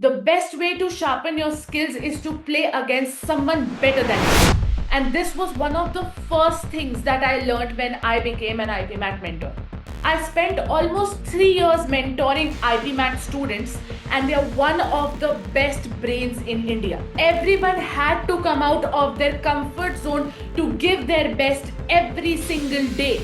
The best way to sharpen your skills is to play against someone better than you. And this was one of the first things that I learned when I became an IPMAT mentor. I spent almost 3 years mentoring IPMAT students, and they are one of the best brains in India. Everyone had to come out of their comfort zone to give their best every single day,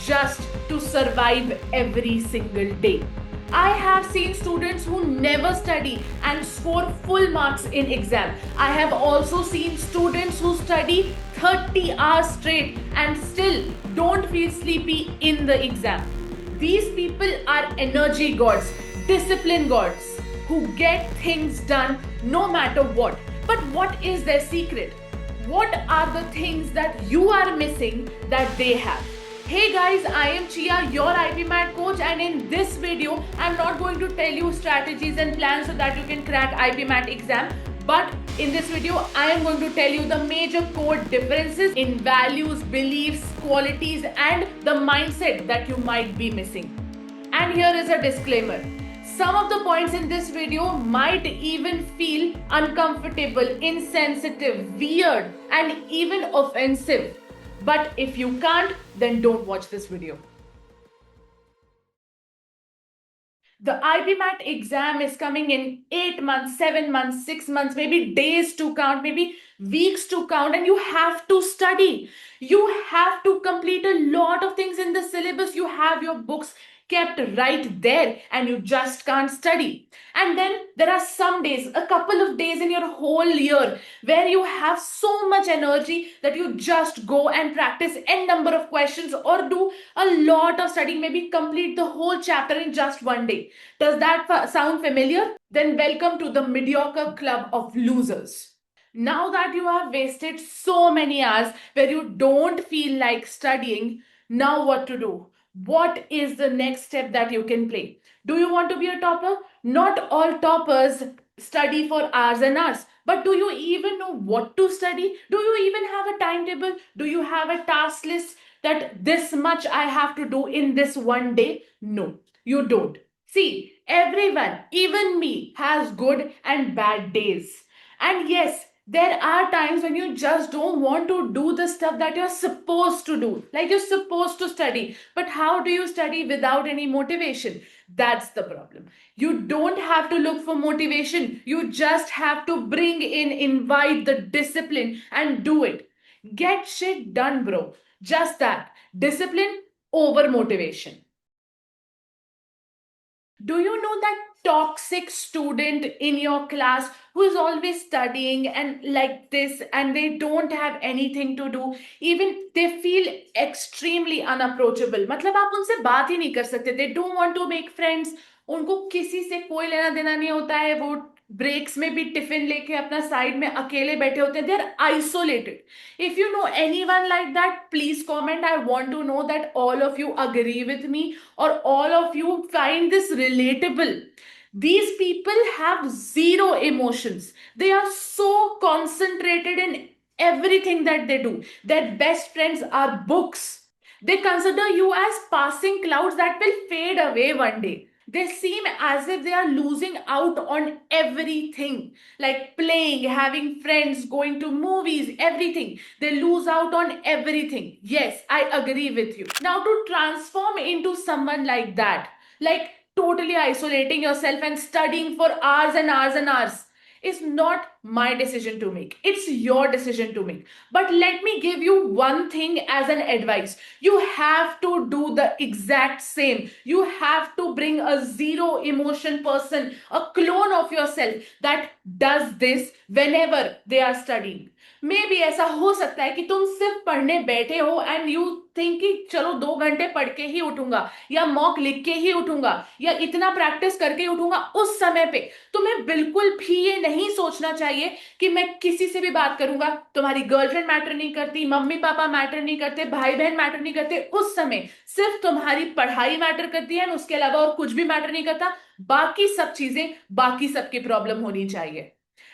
just to survive every single day. I have seen students who never study and score full marks in exam. I have also seen students who study 30 hours straight and still don't feel sleepy in the exam. These people are energy gods, discipline gods, who get things done no matter what. But what is their secret? What are the things that you are missing that they have? Hey guys, I am Chia, your IPMAT coach, and in this video, I'm not going to tell you strategies and plans so that you can crack IPMAT exam. But in this video, I am going to tell you the major core differences in values, beliefs, qualities, and the mindset that you might be missing. And here is a disclaimer. Some of the points in this video might even feel uncomfortable, insensitive, weird, and even offensive. But if you can't, then don't watch this video. The IPMAT exam is coming in 8 months, 7 months, 6 months, maybe days to count, maybe weeks to count, and you have to study. You have to complete a lot of things in the syllabus. You have your books kept right there and you just can't study. And then there are some days, a couple of days in your whole year where you have so much energy that you just go and practice n number of questions or do a lot of studying, maybe complete the whole chapter in just one day. Does that sound familiar? Then welcome to the mediocre club of losers. Now that you have wasted so many hours where you don't feel like studying, now what to do? What is the next step that you can play? Do you want to be a topper? Not all toppers study for hours and hours. But do you even know what to study? Do you even have a timetable? Do you have a task list that this much I have to do in this one day? No, you don't. See, everyone, even me, has good and bad days. And yes, there are times when you just don't want to do the stuff that you're supposed to do, like you're supposed to study. But how do you study without any motivation? That's the problem. You don't have to look for motivation. You just have to invite the discipline and do it. Get shit done, bro. Just that. Discipline over motivation. Do you know that toxic student in your class who is always studying and like this, and they don't have anything to do? Even they feel extremely unapproachable. मतलब आप उनसे बात ही नहीं कर सकते. They don't want to make friends. उनको किसी से कोई लेना देना नहीं होता है. वो ब्रेक्स में भी टिफिन लेके अपना साइड में अकेले बैठे होते हैं. They are isolated. If you know anyone like that, please comment. I want to know that all of you agree with me or all of you find this relatable. These people have zero emotions. They are so concentrated in everything that they do. Their best friends are books. They consider you as passing clouds that will fade away one day. They seem as if they are losing out on everything, like playing, having friends, going to movies, everything. They lose out on everything. Yes, I agree with you. Now, to transform into someone like that, like totally isolating yourself and studying for hours and hours and hours, is not my decision to make. It's your decision to make. But let me give you one thing as an advice. You have to do the exact same. You have to bring a zero emotion person, a clone of yourself that does this whenever they are studying. May be ऐसा हो सकता है कि तुम सिर्फ पढ़ने बैठे हो एंड यू थिंक कि चलो 2 घंटे पढ़ के ही उठूंगा या मॉक लिख के ही उठूंगा या इतना प्रैक्टिस करके ही उठूंगा. उस समय पे तुम्हें बिल्कुल भी ये नहीं सोचना चाहिए कि मैं किसी से भी बात करूंगा. तुम्हारी गर्लफ्रेंड मैटर नहीं करती, मम्मी पापा मैटर नहीं करते, भाई बहन मैटर नहीं करते. उस समय सिर्फ तुम्हारी पढ़ाई मैटर करती है, उसके अलावा और कुछ भी मैटर नहीं करता. बाकी सब चीजें, बाकी सबकी प्रॉब्लम होनी चाहिए.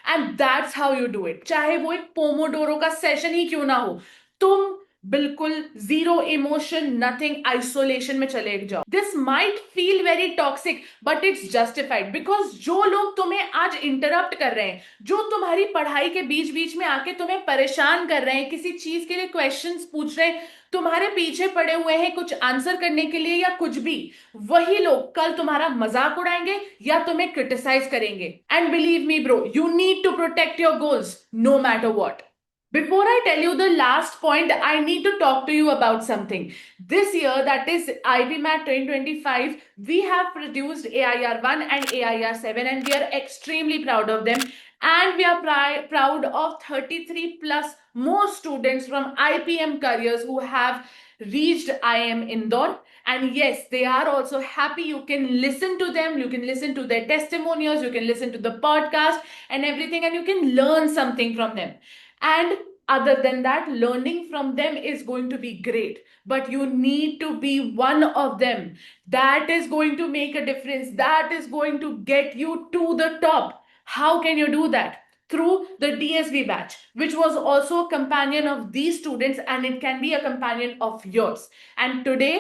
And that's how you do it. चाहे वो एक पोमोडोरो का सेशन ही क्यों ना हो, तुम बिल्कुल जीरो इमोशन, नथिंग, आइसोलेशन में चले जाओ. This might feel very toxic but it's justified, because जो लोग तुम्हें आज इंटरप्ट कर रहे हैं, जो तुम्हारी पढ़ाई के बीच बीच में आके तुम्हें परेशान कर रहे हैं, किसी चीज के लिए क्वेश्चंस पूछ रहे हैं, तुम्हारे पीछे पड़े हुए हैं कुछ आंसर करने के लिए या कुछ भी, वही लोग कल तुम्हारा मजाक उड़ाएंगे या तुम्हें क्रिटिसाइज करेंगे. And believe me bro, you need to protect your goals no matter what. Before I tell you the last point, I need to talk to you about something. This year, that is IBMAT 2025, we have produced AIR 1 and AIR 7, and we are extremely proud of them. And we are proud of 33 plus more students from IPM careers who have reached IIM Indore. And yes, they are also happy. You can listen to them, you can listen to their testimonials, you can listen to the podcast and everything, and you can learn something from them. And other than that, learning from them is going to be great, but you need to be one of them. That is going to make a difference, that is going to get you to the top. How can you do that? Through the DSV batch, which was also a companion of these students, and it can be a companion of yours. And today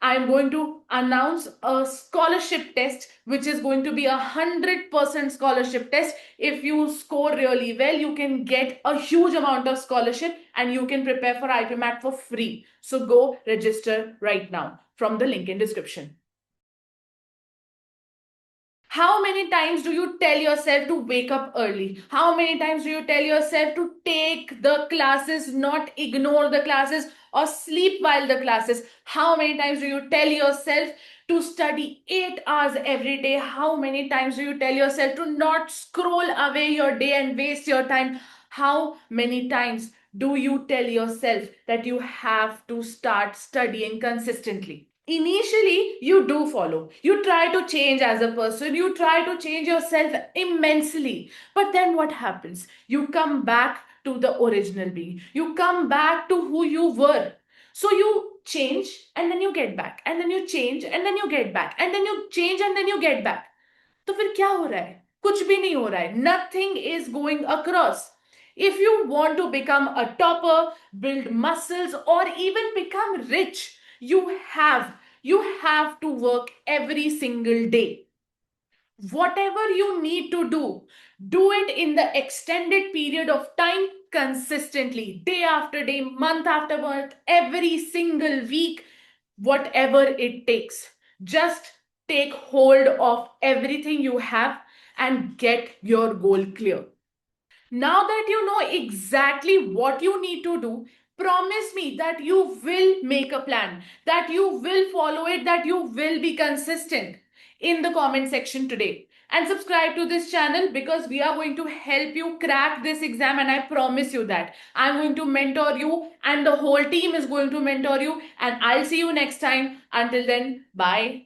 I am going to announce a scholarship test, which is going to be 100% scholarship test. If you score really well, you can get a huge amount of scholarship and you can prepare for IPMAT for free. So go register right now from the link in description. How many times do you tell yourself to wake up early? How many times do you tell yourself to take the classes, not ignore the classes or sleep while the classes? How many times do you tell yourself to study 8 hours every day? How many times do you tell yourself to not scroll away your day and waste your time? How many times do you tell yourself that you have to start studying consistently? Initially, you do follow. You try to change as a person, you try to change yourself immensely. But then what happens? You come back to the original being, you come back to who you were. So you change and then you get back, and then you change and then you get back, and then you change and then you get back. तो फिर क्या हो रहा है? कुछ भी नहीं हो रहा है. Nothing is going across. If you want to become a topper, build muscles, or even become rich, you have you have to work every single day. Whatever you need to do it in the extended period of time, consistently, day after day, month after month, every single week, whatever it takes. Just take hold of everything you have and get your goal clear. Now that you know exactly what you need to do, promise me that you will make a plan, that you will follow it, that you will be consistent in the comment section today. And subscribe to this channel because we are going to help you crack this exam, and I promise you that I'm going to mentor you and the whole team is going to mentor you, and I'll see you next time. Until then, bye.